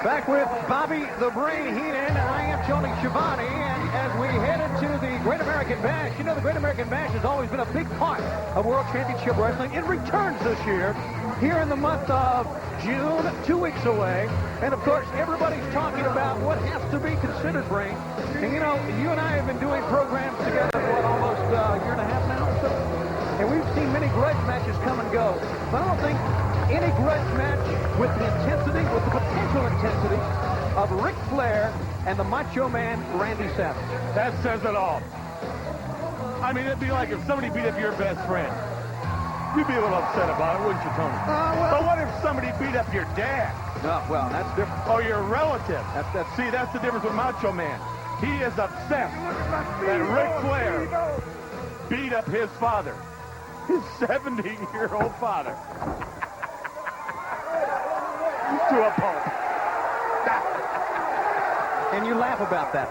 Back with Bobby the Brain Heenan. I am Tony Schiavone, and as we head into the Great American Bash, you know the Great American Bash has always been a big part of World Championship Wrestling. It returns this year, here in the month of June, 2 weeks away. And of course, everybody's talking about what has to be considered, Brain. And you know, you and I have been doing programs together for almost a year and a half now. And we've seen many grudge matches come and go. But I don't think any grudge match with the intensity, with the potential intensity of Ric Flair and the Macho Man, Randy Savage. That says it all. I mean, it'd be like if somebody beat up your best friend. You'd be a little upset about it, wouldn't you, Tony? But what if somebody beat up your dad? Well, that's different. Or your relative? See, that's the difference with Macho Man. He is upset that Ric Flair beat up his father, his 70-year-old father, to a pulp. And you laugh about that.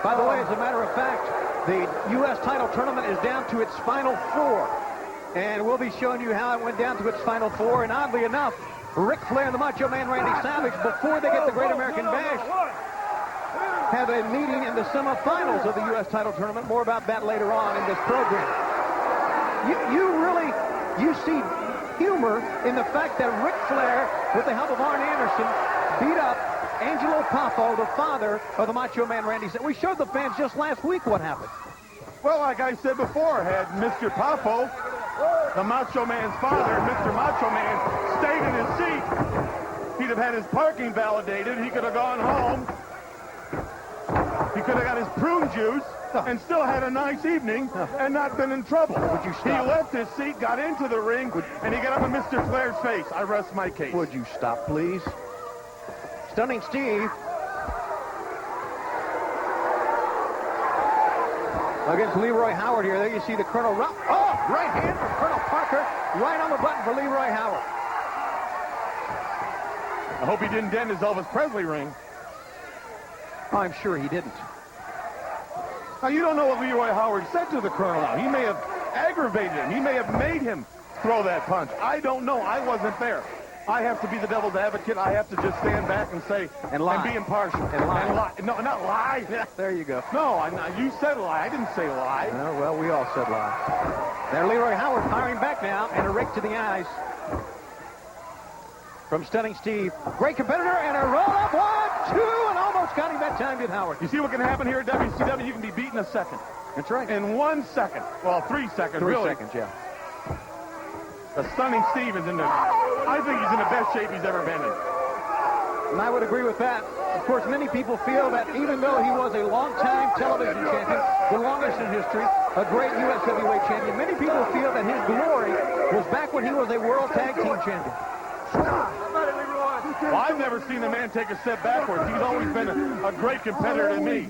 By the way, as a matter of fact, the U.S. title tournament is down to its final four. And we'll be showing you how it went down to its final four. And oddly enough, Ric Flair and the Macho Man Randy Savage, before they get the Great American Bash, have a meeting in the semifinals of the U.S. title tournament. More about that later on in this program. You see humor in the fact that Ric Flair, with the help of Arn Anderson, beat up Angelo Poffo, the father of the Macho Man Randy Savage. We showed the fans just last week what happened. Well, like I said before, had Mr. Poffo, the Macho Man's father, Mr. Macho Man, stayed in his seat, he'd have had his parking validated. He could have gone home. He could have got his prune juice and still had a nice evening and not been in trouble. Would you stop? He left his seat, got into the ring, and he got up in Mr. Flair's face. I rest my case. Would you stop, please? Stunning Steve against Leroy Howard here. There you see the Colonel. Oh, right hand from Colonel Parker. Right on the button for Leroy Howard. I hope he didn't dent his Elvis Presley ring. Oh, I'm sure he didn't. Now, you don't know what Leroy Howard said to the Colonel now. He may have aggravated him. He may have made him throw that punch. I don't know. I wasn't there. I have to be the devil's advocate. I have to just stand back and say, and lie. And be impartial. And lie. No, not lie. There you go. No, you said lie. I didn't say lie. Oh, well, we all said lie. There, Leroy Howard firing back now, and a rake to the eyes from Stunning Steve. Great competitor, and a roll-up. 1, 2, and almost got him that time, did Howard. You see what can happen here at WCW? You can be beat in a second. That's right. In 1 second. Well, 3 seconds, really. 3 seconds, yeah. The Stunning Steve is I think he's in the best shape he's ever been in. And I would agree with that. Of course, many people feel that even though he was a long-time television champion, the longest in history, a great U.S. heavyweight champion, many people feel that his glory was back when he was a World Tag Team champion. Well, I've never seen a man take a step backwards. He's always been a great competitor to me.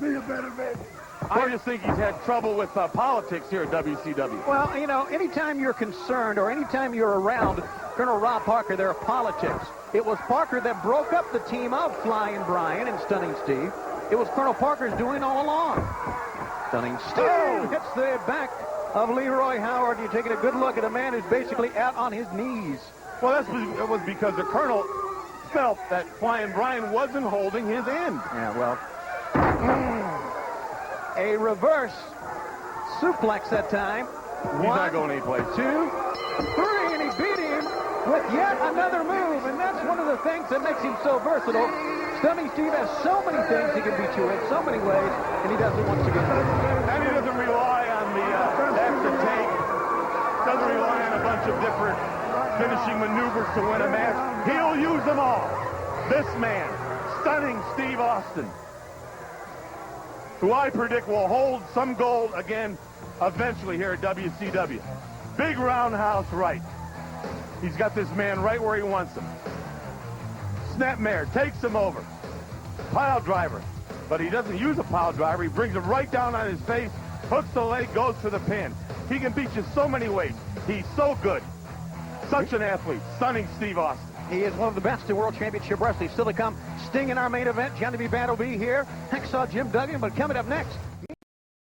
I just think he's had trouble with politics here at WCW. Well, you know, anytime you're concerned or anytime you're around Colonel Rob Parker, there are politics. It was Parker that broke up the team of Flying Brian and Stunning Steve. It was Colonel Parker's doing all along. Stunning Steve hits the back of Leroy Howard. You're taking a good look at a man who's basically out on his knees. Well, that was because the Colonel felt that Flying Brian wasn't holding his end. Yeah, well... A reverse suplex that time. He's not going anyplace. 2, 3, and he beat him with yet another move. And that's one of the things that makes him so versatile. Stunning Steve has so many things he can beat you in, so many ways, and he does it once again. And he doesn't rely on the extra take. Doesn't rely on a bunch of different finishing maneuvers to win a match. He'll use them all. This man, Stunning Steve Austin, who I predict will hold some gold again eventually here at WCW. Big roundhouse right. He's got this man right where he wants him. Snapmare takes him over. Pile driver. But he doesn't use a pile driver. He brings him right down on his face, hooks the leg, goes for the pin. He can beat you so many ways. He's so good. Such an athlete. Stunning Steve Austin. He is one of the best in World Championship Wrestling. Still to come, Sting in our main event. Johnny B. Bad will be here. Hacksaw Jim Duggan. But coming up next,